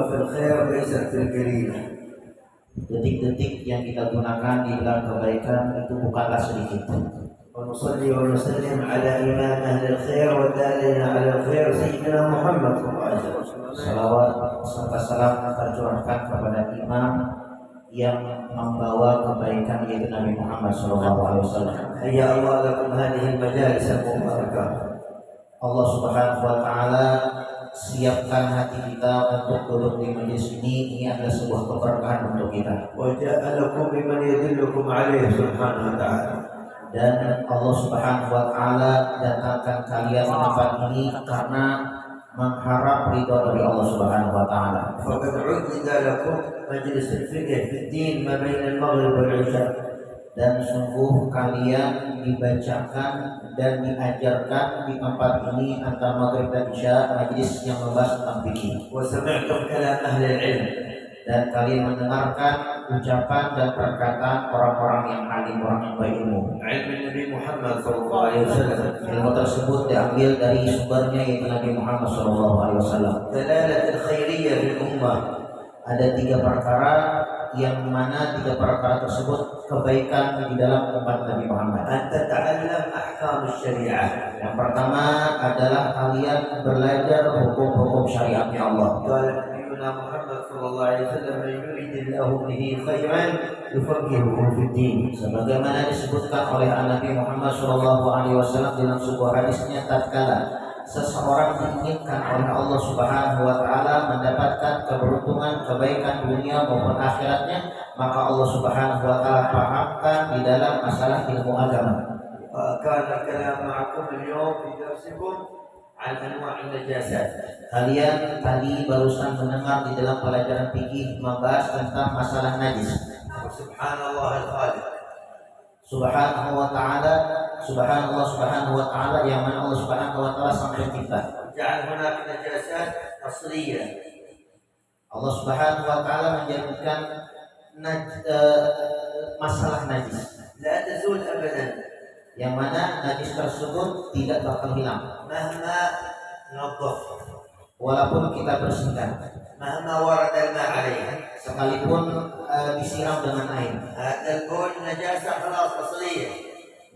في الخير ليست بالقليلة. Detik-detik yang kita gunakan di dalam kebaikan itu bukanlah sedikit. ونصلي ونسلم على إمام أهل الخير ودالنا على الخير سيدنا محمد صلى الله عليه وسلم. Salawat serta salam tercurahkan kepada imam yang membawa kebaikan yaitu Nabi Muhammad SAW. حيا الله لكم هذه المجالس المباركة. Allah Subhanahu wa taala siapkan hati kita untuk duduk di majelis ini. Ini adalah sebuah keberkahan untuk kita. وجاء لكم بمن يدلكم عليه سبحانه وتعالى. Dan Allah Subhanahu wa taala datangkan kalian di tempat ini karena mengharap ridho dari Allah Subhanahu wa taala. فقد عدد لكم مجلس الفقه في الدين ما بين المغرب والعشاء. Dan sungguh kalian dibacakan dan diajarkan di tempat ini antara maghrib dan isya majelis yang membahas tentang fikih. وسمعتم كلام أهل العلم. Dan kalian mendengarkan ucapan dan perkataan orang-orang yang alim, orang yang berilmu. علم النبي محمد صلى الله عليه وسلم. Ilmu tersebut diambil dari sumbernya yaitu Nabi Muhammad SAW. دلالة الخيرية في الأمة. Ada 3 perkara yang mana 3 perkara tersebut kebaikan di dalam umat Nabi Muhammad. أن تتعلم أحكام الشريعة. Yang pertama adalah kalian belajar hukum-hukum syariatnya Allah. قال نبينا محمد صلى الله عليه وسلم من يريد الله به خيرا يفقهه في الدين. Sebagaimana disebutkan oleh Nabi Muhammad SAW dalam sebuah hadisnya, tatkala seseorang diinginkan oleh Allah Subhanahu wa taala mendapatkan keberuntungan, kebaikan dunia maupun akhiratnya, maka Allah Subhanahu wa taala pahamkan di dalam masalah ilmu agama. كان الكلام معكم اليوم في درسكم عن أنواع النجاسات. Kalian tadi barusan mendengar di dalam pelajaran fikih membahas tentang masalah najis. وسبحان الله الخالق. Subhanahu wa ta'ala, subhanallah subhanahu wa ta'ala, yang mana Allah Subhanahu wa ta'ala sang pencipta. جعل هناك نجاسات أصلية. Allah Subhanahu wa ta'ala menjadikan masalah najis لا تزول أبدا yang mana najis tersebut tidak bakal hilang مهما نظف. walaupun kita bersihkan, مهما ورد الماء عليه. sekalipun disiram dengan air. هذا البول نجاسة خلاص أصلية.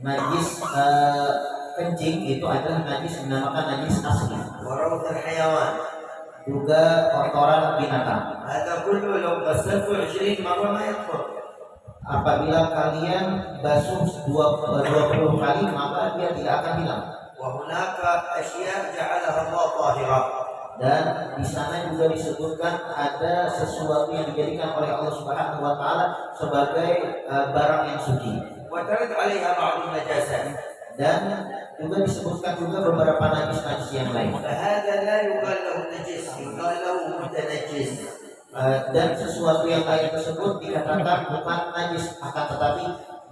Najis kencing itu adalah najis dinamakan najis asli. وروث الحيوان. Juga kotoran binatang. هذا كله لو غسلته 20 مرة ما يطهر. Apabila kalian basuh 20 kali maka dia tidak akan hilang. وهناك أشياء جعلها الله طاهرة. Dan di sana juga disebutkan ada sesuatu yang dijadikan oleh Allah Subhanahu wa taala sebagai barang yang suci. وترد عليها بعض النجاسات. Dan juga disebutkan juga beberapa najis-najis yang lain. فهذا لا يقال له نجس، يقال له متنجس. Dan sesuatu yang lain tersebut dikatakan bukan najis, akan tetapi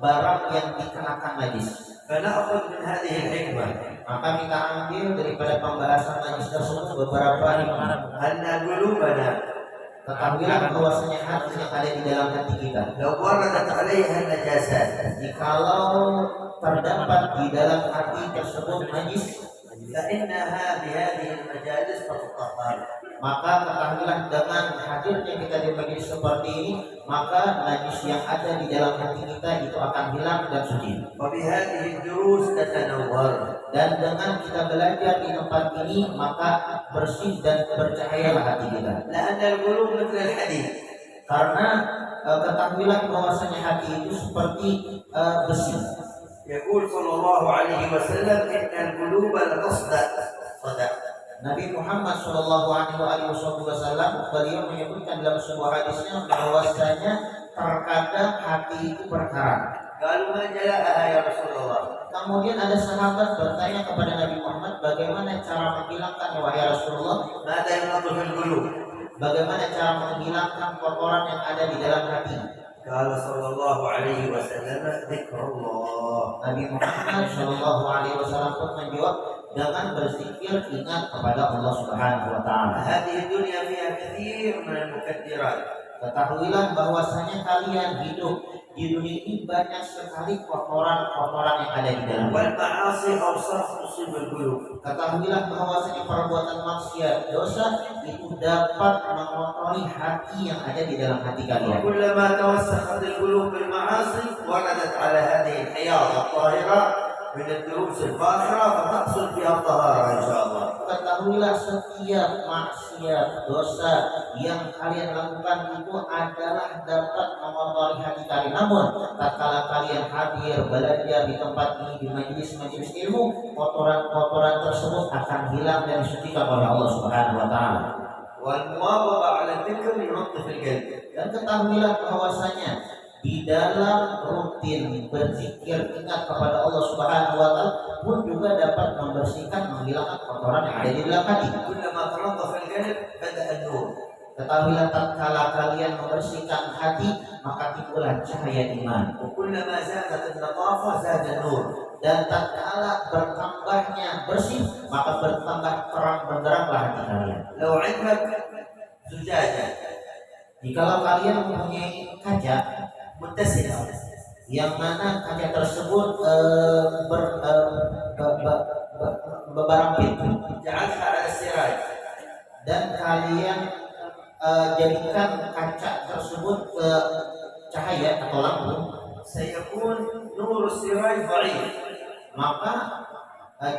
barang yang dikenakan najis. فنأخذ من هذه الحكمة Maka kita ambil daripada pembahasan najis tersebut beberapa hikmah. أن قلوبنا Ketahuilah bahwasanya hati yang ada di dalam hati kita, لو وردت عليها النجاسات jikalau terdapat di dalam hati tersebut najis, فإنها بهذه المجالس تتطهر. maka ketahuilah dengan hadirnya kita di majelis seperti ini, maka najis yang ada di dalam hati kita itu akan hilang dan suci. وبهذه الدروس تتنور. Dan dengan kita belajar di tempat ini, maka bersih dan bercahayalah hati kita. لأن القلوب مثل الحديد. Karena ketahuilah bahwasanya hati itu seperti besi. يقول صلى الله عليه وسلم إن القلوب لتصدأ صدأ. Nabi Muhammad SAW beliau menyebutkan dalam sebuah hadisnya bahwasanya terkadang hati itu berkarat. قالوا ما جلاءها يا رسول الله. Kemudian ada sahabat bertanya kepada Nabi Muhammad, bagaimana cara menghilangkan wahai Rasulullah? ماذا ينظف القلوب؟ Bagaimana cara menghilangkan kotoran yang ada di dalam hati? قال صلى الله عليه وسلم ذكر الله. Nabi Muhammad SAW pun menjawab dengan berzikir, ingat kepada Allah Subhanahu wa taala. هذه الدنيا فيها كثير من المكدرات. Ketahuilah bahwasanya kalian hidup di dunia ini banyak sekali kotoran-kotoran yang ada di dalamnya. والمعاصي أوصاف تصيب القلوب. Ketahuilah bahwasanya perbuatan maksiat, dosa itu dapat mengotori hati yang ada di dalam hati kalian. وكلما توسخت القلوب بالمعاصي وردت على هذه الحياض الطاهرة من الدروس الفاخرة فتحصل فيها الطهارة إن شاء الله. Ketahuilah setiap maksiat, dosa yang kalian lakukan itu adalah dapat mengotori hati kalian. Namun, tatkala kalian hadir belajar di tempat ini, di majelis-majelis ilmu, kotoran-kotoran tersebut akan hilang dan disucikan oleh Allah Subhanahu wa taala. والمواظبة على الذكر ينظف القلب. Dan ketahuilah bahwasanya di dalam rutin berzikir ingat kepada Allah Subhanahu wa taala pun juga dapat membersihkan, menghilangkan kotoran yang ada di dalam hati. كلما تنظف القلب بدأ النور. Ketahuilah tatkala kalian membersihkan hati, maka timbullah cahaya iman. وكلما زادت النظافة زاد النور. Dan tatkala bertambahnya bersih, maka bertambah terang benderanglah hati kalian. لو عندك زجاجة Jikalau kalian mempunyai kaca متسعة yang mana kaca tersebut berampit جعلتها على السراج dan kalian jadikan kaca tersebut ke cahaya atau lampu, سيكون نور السراج ضعيف. maka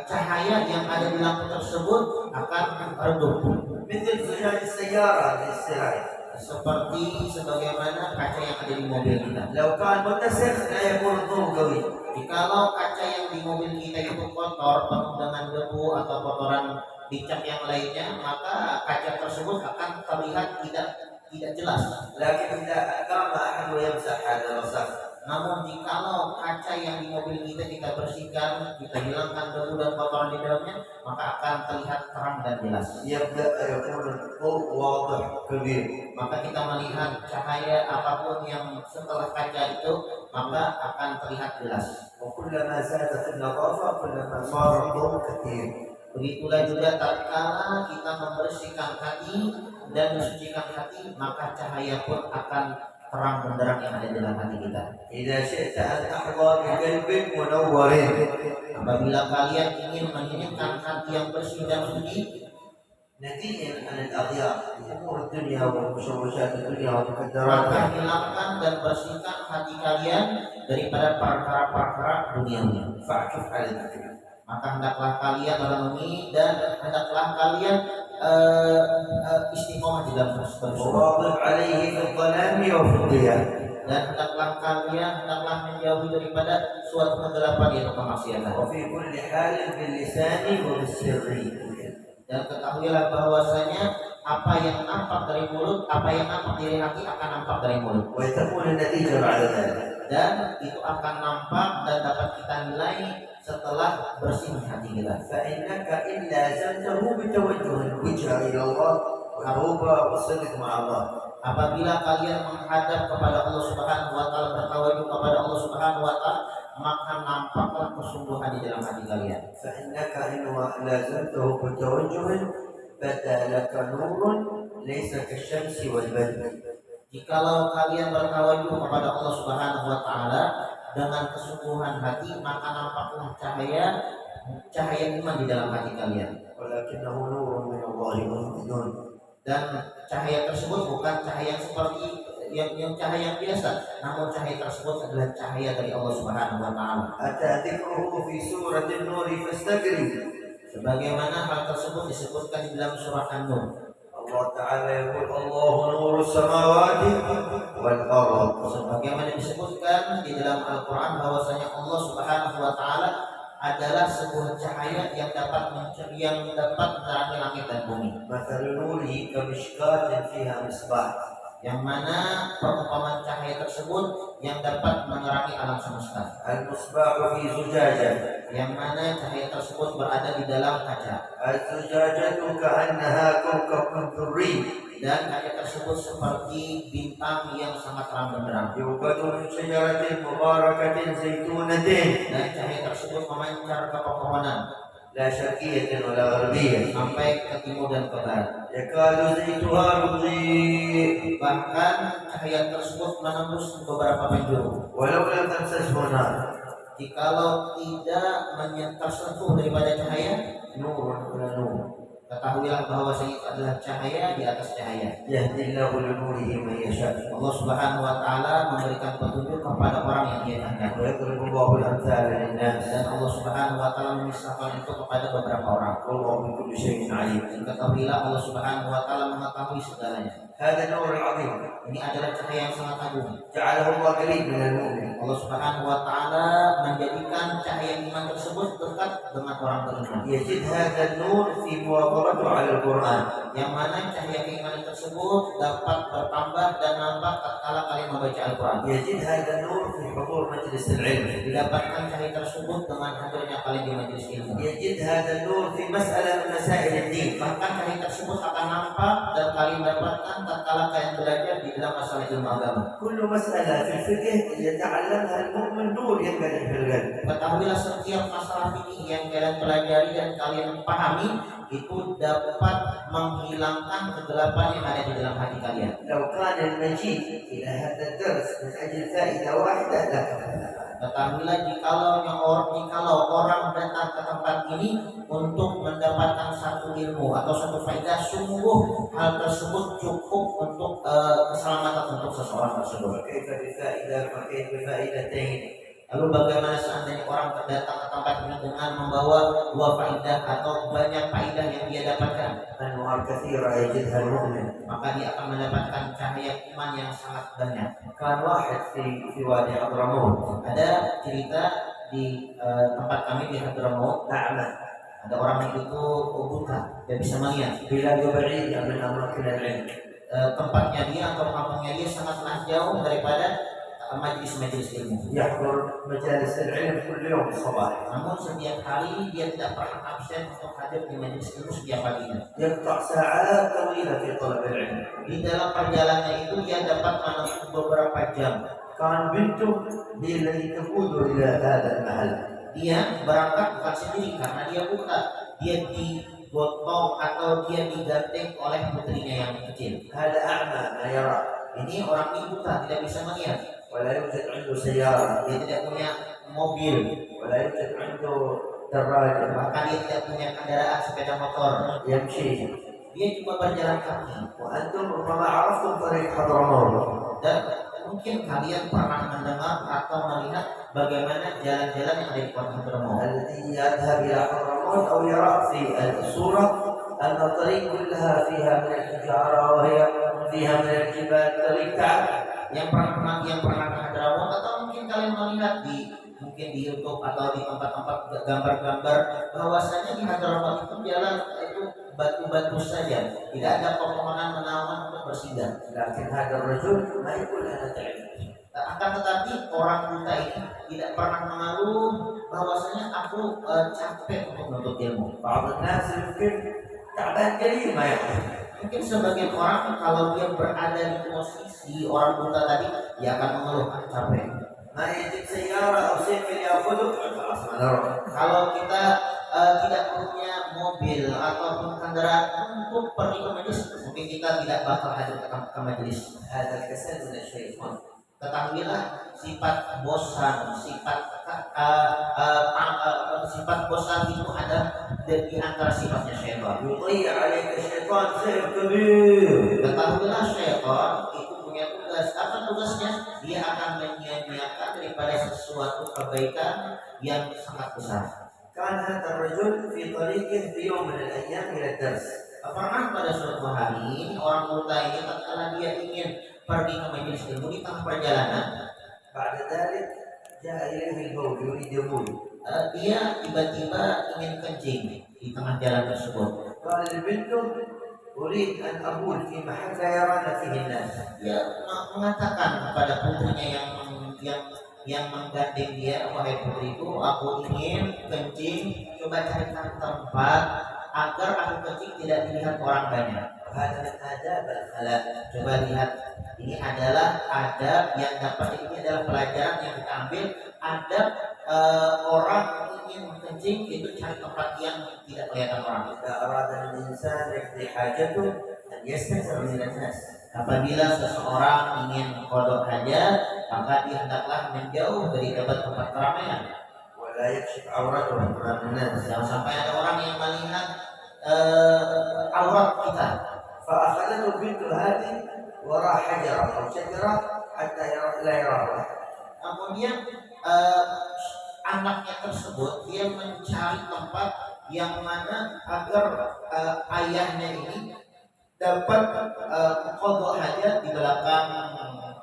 cahaya yang ada di lampu tersebut akan redup, مثل زجاج السيارة للسراج. seperti sebagaimana kaca yang ada di mobil kita. لو كان متسخ لا يكون الضوء قوي. Jikalau kaca yang di mobil kita itu kotor, penuh dengan debu atau kotoran dicap yang lainnya, maka kaca tersebut akan terlihat tidak jelas. لكن إذا قام أحد ويمسح هذا الوسخ Namun jikalau kaca yang di mobil kita bersihkan, kita hilangkan debu dan kotoran di dalamnya, maka akan terlihat terang dan jelas. يبدأ يكون الضوء واضح كبير. Maka kita melihat cahaya apapun yang setelah kaca itu, maka akan terlihat jelas. وكلما زادت النظافة كلما صار الضوء كثير. Begitulah juga tatkala kita membersihkan hati dan mensucikan hati, maka cahaya pun akan terang benderang yang ada di dalam hati kita. إذا شئت أن تحظى بقلب منور Apabila kalian ingin menginginkan hati yang bersih dan suci, نزيها عن الأغيار أمور الدنيا ومشوشات الدنيا ومكدراتها. maka hilangkan dan bersihkan hati kalian daripada perkara-perkara duniawi. فاعكف على الذكر. Maka hendaklah kalian merenungi dan hendaklah kalian istiqomah di dalam bersyukur. وواظب عليه في الظلام وفي الضياء. Dan hendaklah menjauhi daripada suatu kegelapan yaitu kemaksiatan. وفي كل حال باللسان وبالسر. Dan ketahuilah bahwasanya apa yang nampak dari mulut, apa yang nampak dari hati akan nampak dari mulut. وتكون النتيجة بعد ذلك. Dan itu akan nampak dan dapat kita nilai setelah bersih hati kita. فإنك إن لازمته بتوجه الوجهة إلى الله وتوبة وصدق مع الله. Apabila kalian menghadap kepada Allah Subhanahu wa taala, bertawajud kepada Allah Subhanahu wa taala, maka nampaklah kesungguhan di dalam hati kalian. فإنك إن لازمته بتوجه بدا لك نور ليس كالشمس والبدر. Jikalau kalian bertawajud kepada Allah Subhanahu wa taala dengan kesungguhan hati, maka nampaklah cahaya iman di dalam hati kalian. ولكنه نور من الله مهدد. Dan cahaya tersebut bukan cahaya seperti yang cahaya yang biasa, namun cahaya tersebut adalah cahaya dari Allah Subhanahu wa taala. أتى ذكره في سورة النور فاستقري. Sebagaimana hal tersebut disebutkan di dalam surah An-Nur. Allah Ta'ala يقول الله نور السماوات والأرض. Sebagaimana disebutkan di dalam Al-Quran bahwasanya Allah Subhanahu wa taala adalah sebuah cahaya yang dapat menerangi langit dan bumi. مثل نوره كمشكاة فيها مصباح. Yang mana perumpamaan cahaya tersebut yang dapat menerangi alam semesta. المصباح في زجاجة. Yang mana cahaya tersebut berada di dalam kaca. الزجاجة كأنها كوكب دري. Dan kaca tersebut seperti bintang yang sangat terang benderang. يوقد من شجرة مباركة زيتونة Dan cahaya tersebut memancar ke pepohonan لا شرقية ولا غربية. sampai ke timur dan ke barat. يكاد زيتها يضيء bahkan cahaya tersebut menembus beberapa penjuru. ولو لم تمسسه نار Jikalau tidak tersentuh daripada cahaya, نور على نور ketahuilah bahwa itu adalah cahaya di atas cahaya. يهدي الله لنوره من يشاء Allah Subhanahu wa taala memberikan petunjuk kepada orang yang Dia kehendaki. ويضرب الله الأمثال للناس Dan Allah Subhanahu wa taala memisahkan itu kepada beberapa orang. والله بكل شيء عليم. Dan ketahuilah Allah Subhanahu wa taala mengetahui segalanya. هذا النور العظيم Ini adalah cahaya yang sangat agung. جعله الله قريب من المؤمن Allah Subhanahu wa taala menjadikan cahaya iman tersebut dekat dengan orang beriman. يجد هذا النور في مواظبته على القرآن Yang mana cahaya keimanan tersebut dapat bertambah dan nampak tatkala kalian membaca Al-Quran. يجد هذا النور في حضور مجلس العلم Didapatkan cahaya tersebut dengan hadirnya kalian di majelis ilmu. يجد هذا النور في مسألة من مسائل الدين Bahkan cahaya tersebut akan nampak dan kalian dapatkan tatkala kalian belajar di dalam masalah ilmu agama. كل مسألة في الفقه يتعلمها المؤمن نور ينبني في القلب. Ketahuilah setiap masalah fikih yang kalian pelajari dan kalian pahami itu dapat menghilangkan kegelapan yang ada di dalam hati kalian. لو كان المجيء إلى هذا الدرس من أجل فائدة واحدة لكفى. Ketahuilah jikalau orang datang ke tempat ini untuk mendapatkan satu ilmu atau satu faedah, sungguh hal tersebut cukup untuk keselamatan untuk seseorang tersebut. وكيف بفائدة وكيف بفائدتين. Lalu bagaimana seandainya orang datang ke tempat ini dengan membawa dua faedah atau banyak faedah yang dia dapatkan? أنوار كثيرة يجدها المؤمن. Maka dia akan mendapatkan cahaya iman yang sangat banyak. كان واحد في وادي حضرموت Ada cerita di tempat kami di Hadramaut, أعمى ada orang itu buta, dia bisa melihat. بلاد بعيدة من أماكن العلم. Tempatnya dia atau kampungnya dia sangatlah jauh daripada majelis-majelis ilmu. يحضر مجالس العلم كل يوم الصباح. Namun setiap hari dia tidak pernah absen untuk hadir di majelis ilmu setiap paginya. يقطع ساعات طويلة في طلب العلم. Di dalam perjalanannya itu dia dapat menempuh beberapa jam. كان بنته هي التي تقوده إلى هذا المحل. Dia berangkat bukan sendiri karena dia buta. Dia digotong atau dia digandeng oleh putrinya yang kecil. هذا أعمى ما يرى Ini orang ini buta, tidak bisa melihat. ولا يوجد عنده سيارة Dia tidak punya mobil, ولا يوجد عنده دراجة bahkan dia tidak punya kendaraan sepeda motor. يمشي. Dia cuma berjalan kaki. وأنتم ربما عرفتم طريق حضرموت. Dan mungkin kalian pernah mendengar atau melihat bagaimana jalan-jalan yang ada di kota Hadramaut. الذي يذهب إلى حضرموت أو يرى في الصورة أن الطريق كلها فيها من الحجارة وهي فيها من الجبال طريق تعب. Yang pernah ke Hadramaut atau mungkin kalian melihat mungkin di YouTube atau di tempat-tempat gambar-gambar bahwasanya di Hadramaut itu jalan itu batu-batu saja, tidak ada pepohonan menawan untuk bersinggah. لكن هذا الرجل ما يقول أنا تعبت. Akan tetapi orang buta ini tidak pernah mengeluh bahwasanya aku capek untuk menuntut ilmu. بعض الناس يمكن تعبان قليل ما يعرف. Mungkin sebagian orang kalau dia berada di posisi orang buta tadi, dia akan mengeluh capek. ما يجد سيارة أو سيكل يأخذه خلاص ما نروح. Kalau kita tidak punya mobil ataupun kendaraan untuk pergi ke majelis, mungkin kita tidak bakal hadir ke majelis. هذا الكسل من الشيطان. Ketahuilah sifat bosan, sifat bosan itu ada di antara sifatnya syaitan. يضيع عليك الشيطان خير كبير. Ketahuilah syaitan itu punya tugas. Apa tugasnya? Dia akan menyia-nyiakan daripada sesuatu kebaikan yang sangat besar. كان هذا الرجل في طريقه في يوم من الأيام إلى الدرس. Pernah pada suatu hari orang buta ini tatkala dia ingin pergi ke majelis ilmu di tengah perjalanan, بعد ذلك جاء إليه البول يريد يبول. dia tiba-tiba ingin kencing di tengah jalan tersebut. قال لبنته أريد أن أبول في محل لا يرانا فيه الناس. Dia mengatakan kepada putrinya yang menggandeng dia, wahai putriku, aku ingin kencing, coba carikan tempat agar aku kencing tidak dilihat orang banyak. هذا من آداب الخلاء. Coba lihat, ini adalah adab yang dapat, ini adalah pelajaran yang kita ambil, adab orang ingin kencing itu cari tempat yang tidak kelihatan orang. إذا أراد الإنسان يقضي حاجته أن يستتر من الناس. Apabila seseorang ingin kodok hajat, maka dia hendaklah menjauh dari tempat keramaian. ولا يكشف عورته أمام الناس. Jangan sampai ada orang yang melihat aurat kita. فأخذته البنت هذه وراء حجرة أو شجرة حتى لا يراها. Kemudian anaknya tersebut dia mencari tempat yang mana agar ayahnya ini dapat qadha hajat di belakang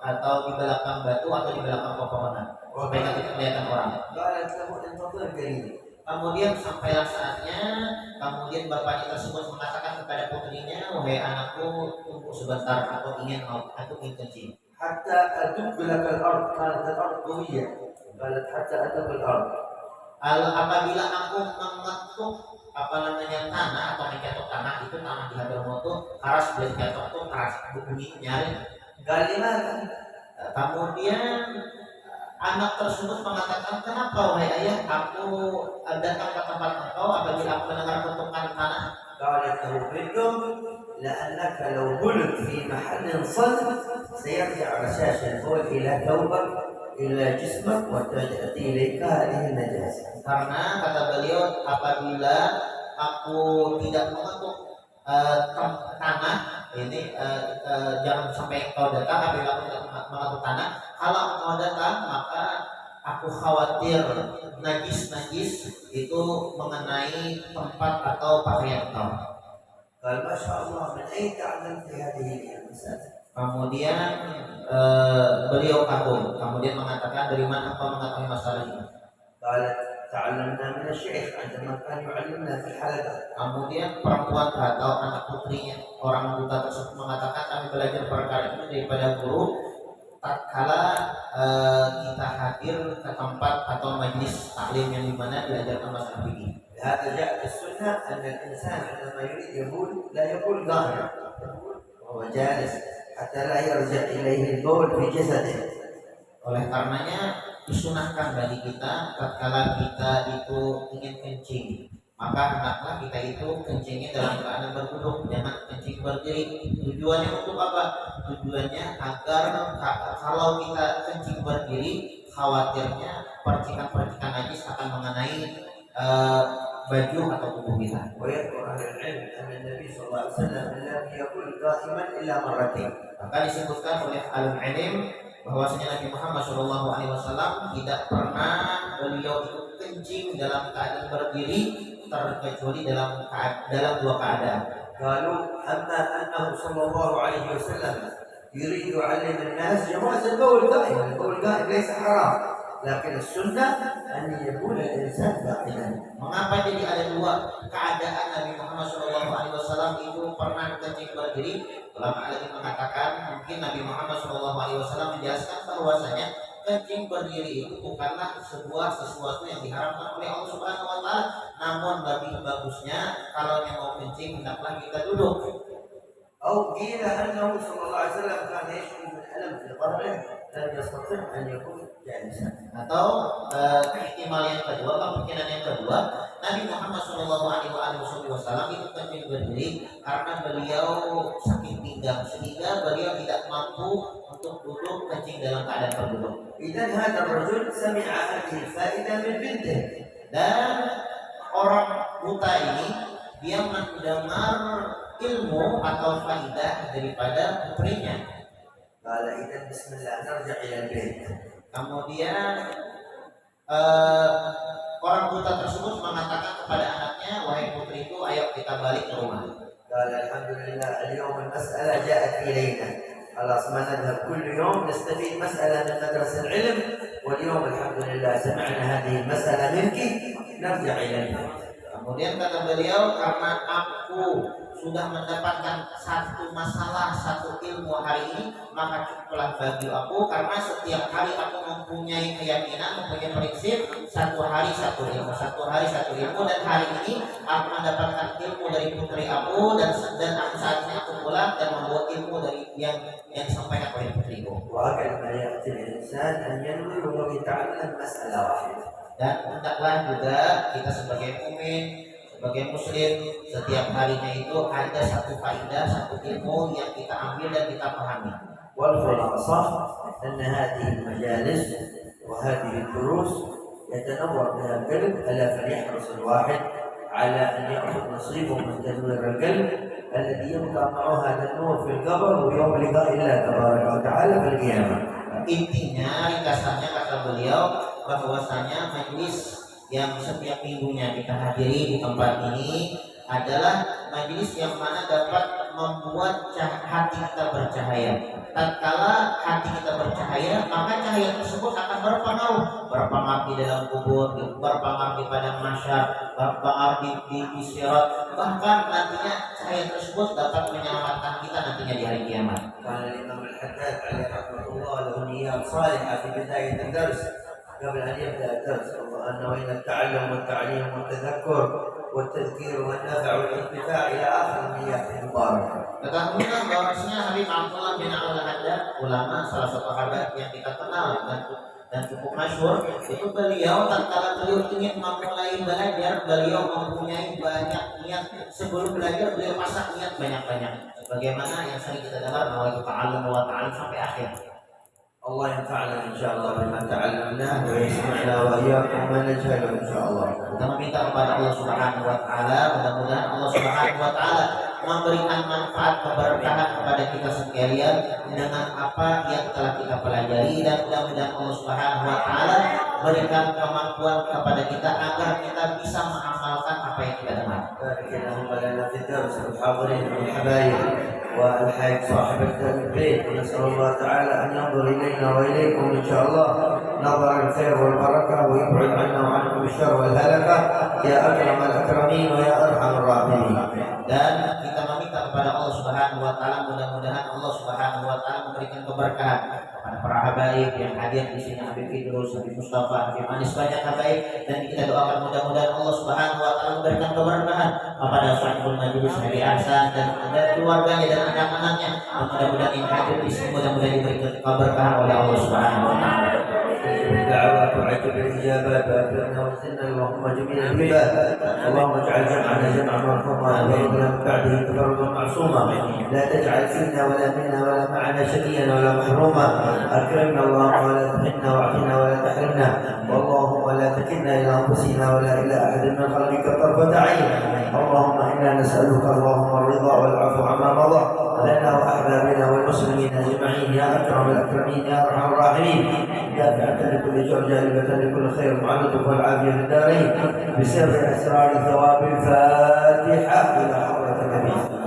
atau di belakang batu atau di belakang pepohonan supaya tidak kelihatan orang. قالت له انتظر قليلا. Kemudian sampailah saatnya, kemudian bapaknya tersebut mengatakan kepada putrinya, wahai anakku, tunggu sebentar, aku ingin kencing. حتى أدب لك الأرض. كانت الأرض قوية. قالت حتى أدب الأرض. Apabila aku mengetuk tanah atau mencetok tanah, itu tanah di Hadramaut itu keras, bila dicetok itu keras, bunyi nyaring. قال لماذا؟ Kemudian anak tersebut mengatakan, kenapa wahai ayah, aku datang ke tempat engkau apabila aku mendengar ketukan tanah? قالت له بنته لأنك لو بلت في محل صلب سيرجع رشاش البول إلى ثوبك إلى جسمك وتأتي إليك هذه النجاسة. Karena kata beliau, apabila aku tidak mengetuk tanah ini, jangan sampai kau datang. Apabila aku tidak mengetuk tanah, kalau kau datang maka aku khawatir najis itu mengenai tempat atau pakaian kau. قال ما شاء الله من أين تعلمت هذه المسألة؟ Kemudian beliau kagum, kemudian mengatakan, dari mana kau mengetahui masalah ini? قالت تعلمنا من الشيخ عندما كان يعلمنا في الحلقة. Kemudian perempuan atau anak putrinya orang buta tersebut mengatakan, kami belajar perkara ini daripada guru tatkala kita hadir ke tempat atau majelis taklim yang dimana diajarkan masalah fikih. هذا جاء في السنة أن الإنسان عندما يريد يبول لا يبول ظاهرا وهو جالس حتى لا يرجع إليه البول في جسده. Oleh karenanya disunahkan bagi kita tatkala kita itu ingin kencing, maka hendaklah kita itu kencingnya dalam keadaan berduduk, jangan kencing berdiri. Tujuannya untuk apa? Tujuannya agar kalau kita kencing berdiri, khawatirnya percikan-percikan najis akan mengenai baju atau tubuh kita. ويذكر أهل العلم أن النبي صلى الله عليه وسلم لم يقل دائما إلا مرتين. Maka disebutkan oleh alim ilm bahwasanya Nabi Muhammad SAW tidak pernah beliau itu kencing dalam keadaan berdiri terkecuali dalam dua keadaan. قالوا أما أنه صلى الله عليه وسلم يريد يعلم الناس جواز البول قائما. البول قائم ليس حرام، لكن السنة أن يبول الإنسان قائما. Mengapa jadi ada dua keadaan Nabi Muhammad SAW itu pernah kencing berdiri? Ulama alim mengatakan mungkin Nabi Muhammad SAW menjelaskan bahwasanya kencing berdiri itu bukanlah sesuatu yang diharamkan oleh Allah Subhanahu Wa Taala, namun lebih bagusnya kalau yang mau kencing hendaklah kita duduk. أو قيل أنه صلى الله عليه وسلم كان يشعر بالألم في ظهره لم يستطع أن يكون جالسا. Atau ihtimal yang kedua, kemungkinan yang kedua, Nabi Muhammad SAW itu kencing berdiri karena beliau sakit pinggang sehingga beliau tidak mampu untuk duduk kencing dalam keadaan berduduk. إذا هذا الرجل سمع هذه الفائدة من بنته. Dan orang buta ini dia mendengar ilmu atau faidah daripada putrinya. قال إذا بسم الله نرجع إلى البيت. Kemudian orang buta tersebut mengatakan kepada anaknya, wahai putriku, ayo kita balik ke rumah. قال الحمد لله اليوم المسألة جاءت إلينا. خلاص ما نذهب كل يوم نستفيد مسألة من مدرسة العلم، واليوم الحمد لله سمعنا هذه المسألة منك نرجع إلى البيت. Kemudian kata beliau, karena aku sudah mendapatkan satu masalah, satu ilmu hari ini, maka cukuplah bagi aku, karena setiap hari aku mempunyai keyakinan, mempunyai prinsip, satu hari satu ilmu, dan hari ini aku mendapatkan ilmu dari putri aku, dan saat ini aku pulang dan membawa ilmu dari yang disampaikan oleh putriku. وهكذا يأتي الإنسان أن ينوي وهو يتعلم مسألة واحدة. Dan hendaklah juga kita sebagai mukmin, sebagai muslim, setiap harinya itu ada satu faedah, satu ilmu yang kita ambil dan kita pahami. والخلاصة أن هذه المجالس وهذه الدروس يتنور بها القلب، ألا فليحرص الواحد على أن يأخذ نصيبه من تنوير القلب الذي يبقى معه هذا النور في القبر ويوم لقاء الله تبارك وتعالى في القيامة. Intinya, ringkasannya kata beliau bahwasanya majelis yang setiap minggunya kita hadiri di tempat ini adalah majelis yang mana dapat membuat hati kita bercahaya. Tatkala hati kita bercahaya, maka cahaya tersebut akan berpengaruh di dalam kubur, berpengaruh di padang mahsyar, berpengaruh di sirat. Bahkan nantinya cahaya tersebut dapat menyelamatkan kita nantinya di hari kiamat. كان الإمام الحداد عليه رحمة الله له نيات صالحة في بداية الدرس قبل أن يبدأ الدرس، أنه إلى التعلم والتعليم والتذكر والتذكير والنفع والانتفاع إلى آخر النيات المباركة. Ketahuilah bahwasanya Habib Abdullah bin Al-Haddad, ulama salah satu sahabat yang kita kenal dan cukup masyhur, itu beliau tatkala beliau ingin memulai belajar, beliau mempunyai banyak niat. Sebelum belajar beliau pasang niat banyak-banyak. Bagaimana yang sering kita dengar bahwa ta'allum wa ta'allum sampai akhir. الله ينفعنا إن شاء الله بما تعلمناه ويسمعنا وإياكم ما نجهله إن شاء الله. Kita meminta kepada Allah Subhanahu wa taala, mudah-mudahan Allah Subhanahu wa taala memberikan manfaat keberkahan kepada kita sekalian dengan apa yang telah kita pelajari, dan mudah-mudahan Allah Subhanahu wa taala berikan kemampuan kepada kita agar kita bisa mengamalkan apa yang kita dengar. بارك اللهم لنا في الدرس والحاضرين والحبايب والحاج صاحب البيت، ونسأل الله تعالى أن ينظر إلينا وإليكم إن شاء الله نظر الخير والبركة ويبعد عنا وعنكم الشر والهلكة يا أكرم الأكرمين ويا أرحم الراحمين. Dan kita meminta kepada Allah Subhanahu wa taala, mudah-mudahan Allah Subhanahu wa taala memberikan keberkahan kepada para habaib yang hadir di sini, Habib Idrus, Habib Mustafa, Habib Anis, banyak habaib, dan kita doakan mudah-mudahan Allah Subhanahu wa taala memberikan keberkahan kepada sahibul majelis Habib Ahsan dan keluarganya dan anak-anaknya. Mudah-mudahan yang hadir di sini mudah-mudahan diberikan keberkahan oleh Allah Subhanahu wa taala. الدعوات وعجب الإجابات وأكرمنا وزدنا اللهم جميع العباد. اللهم اجعل جمعنا جمعا مرحوما وبيننا من بعده تفرقا معصوما. لا تجعل فينا ولا منا ولا معنا شقيا ولا محروما. أكرمنا اللهم ولا تهنا واعطنا ولا تحرمنا. اللهم لا تكلنا إلى أنفسنا ولا إلى أحد من خلقك طرفة عين. اللهم إنا نسألك اللهم الرضا والعفو عما مضى لنا وأحبابنا والمسلمين أجمعين يا أكرم الأكرمين يا أرحم الراحمين. دافعة لكل شر، جالبة لكل خير، معلقك والعافية في الدارين بسر أسرار ثواب الفاتحة إلى حضرة النبي.